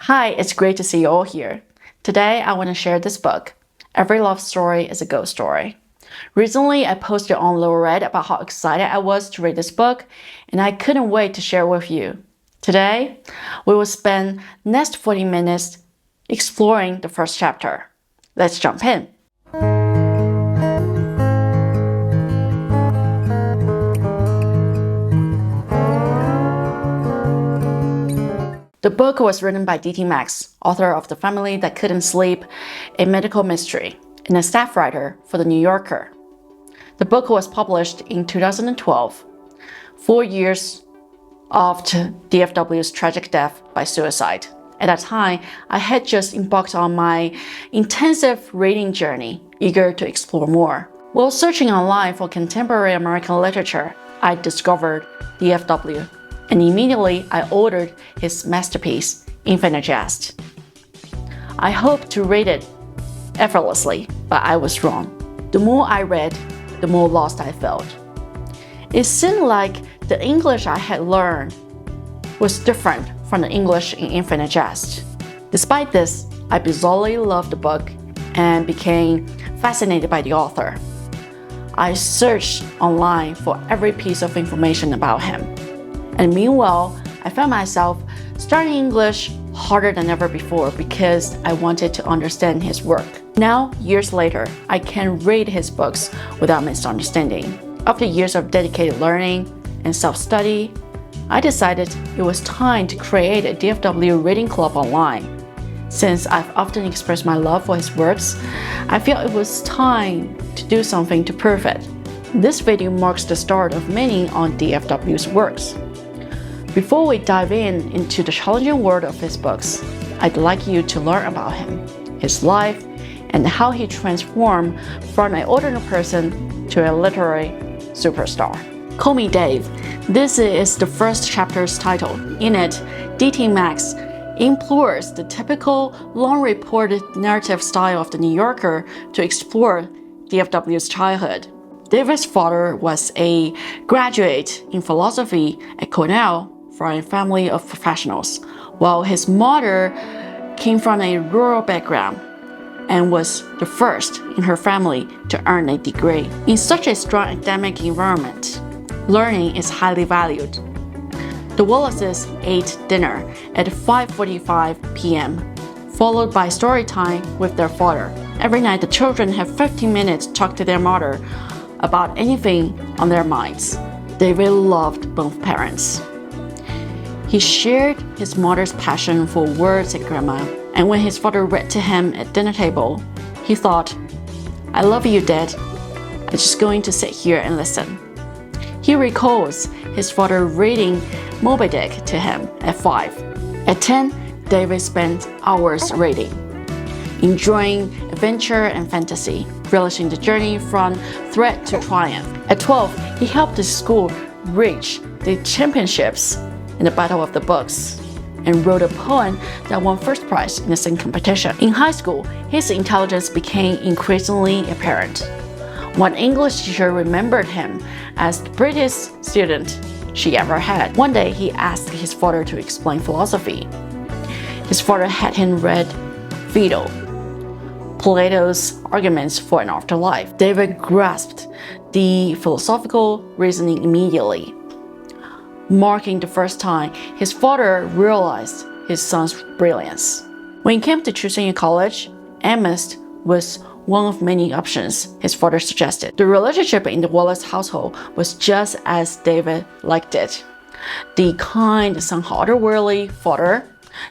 Hi, it's great to see you all here. Today, I want to share this book, Every Love Story is a Ghost Story. Recently, I posted on Lower Red about how excited I was to read this book, and I couldn't wait to share with you. Today, we will spend next 40 minutes exploring the first chapter. Let's jump in. The book was written by D.T. Max, author of The Family That Couldn't Sleep, a medical mystery, and a staff writer for The New Yorker. The book was published in 2012, 4 years after DFW's tragic death by suicide. At that time, I had just embarked on my intensive reading journey, eager to explore more. While searching online for contemporary American literature, I discovered DFW. And immediately I ordered his masterpiece, Infinite Jest. I hoped to read it effortlessly, but I was wrong. The more I read, the more lost I felt. It seemed like the English I had learned was different from the English in Infinite Jest. Despite this, I bizarrely loved the book and became fascinated by the author. I searched online for every piece of information about him. And meanwhile, I found myself studying English harder than ever before because I wanted to understand his work. Now, years later, I can read his books without misunderstanding. After years of dedicated learning and self-study, I decided it was time to create a DFW reading club online. Since I've often expressed my love for his works, I feel it was time to do something to prove it. This video marks the start of many on DFW's works. Before we dive into the challenging world of his books, I'd like you to learn about him, his life, and how he transformed from an ordinary person to a literary superstar. Call Me Dave. This is the first chapter's title. In it, D.T. Max implores the typical long-reported narrative style of The New Yorker to explore DFW's childhood. David's father was a graduate in philosophy at Cornell from a family of professionals, while his mother came from a rural background and was the first in her family to earn a degree. In such a strong academic environment, learning is highly valued. The Wallaces ate dinner at 5:45 p.m., followed by story time with their father. Every night, the children have 15 minutes to talk to their mother about anything on their minds. David loved both parents. He shared his mother's passion for words at grammar, and when his father read to him at dinner table, he thought, "I love you, Dad. I'm just going to sit here and listen." He recalls his father reading Moby Dick to him at 5. At 10, David spent hours reading, enjoying adventure and fantasy, relishing the journey from threat to triumph. At 12, he helped his school reach the championships in the Battle of the Books and wrote a poem that won first prize in the same competition. In high school, his intelligence became increasingly apparent. One English teacher remembered him as the brightest student she ever had. One day, he asked his father to explain philosophy. His father had him read Phaedo, Plato's Arguments for an Afterlife. David grasped the philosophical reasoning immediately, marking the first time his father realized his son's brilliance. When it came to choosing a college, Amherst was one of many options his father suggested. The relationship in the Wallace household was just as David liked it. The kind, somehow otherworldly father,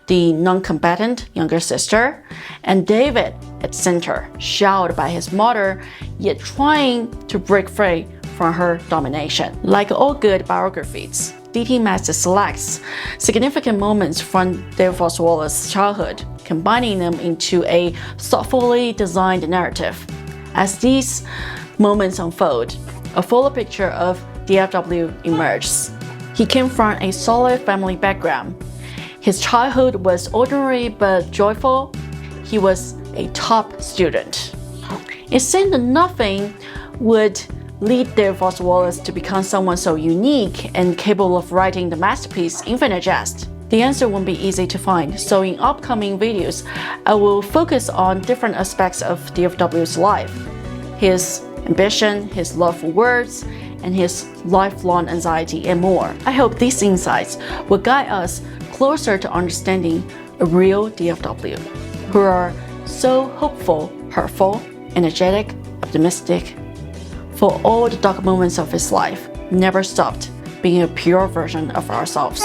the non-combatant younger sister, and David at center, shelled by his mother, yet trying to break free from her domination. Like all good biographies, D.T. Max selects significant moments from David Foster Wallace's childhood, combining them into a thoughtfully designed narrative. As these moments unfold, a fuller picture of DFW emerges. He came from a solid family background. His childhood was ordinary but joyful. He was a top student. It seemed that nothing would lead David Foster Wallace to become someone so unique and capable of writing the masterpiece Infinite Jest. The answer won't be easy to find, so in upcoming videos, I will focus on different aspects of DFW's life: his ambition, his love for words, and his lifelong anxiety, and more. I hope these insights will guide us closer to understanding a real DFW, who are so hopeful, hurtful, energetic, optimistic. For all the dark moments of his life, never stopped being a pure version of ourselves.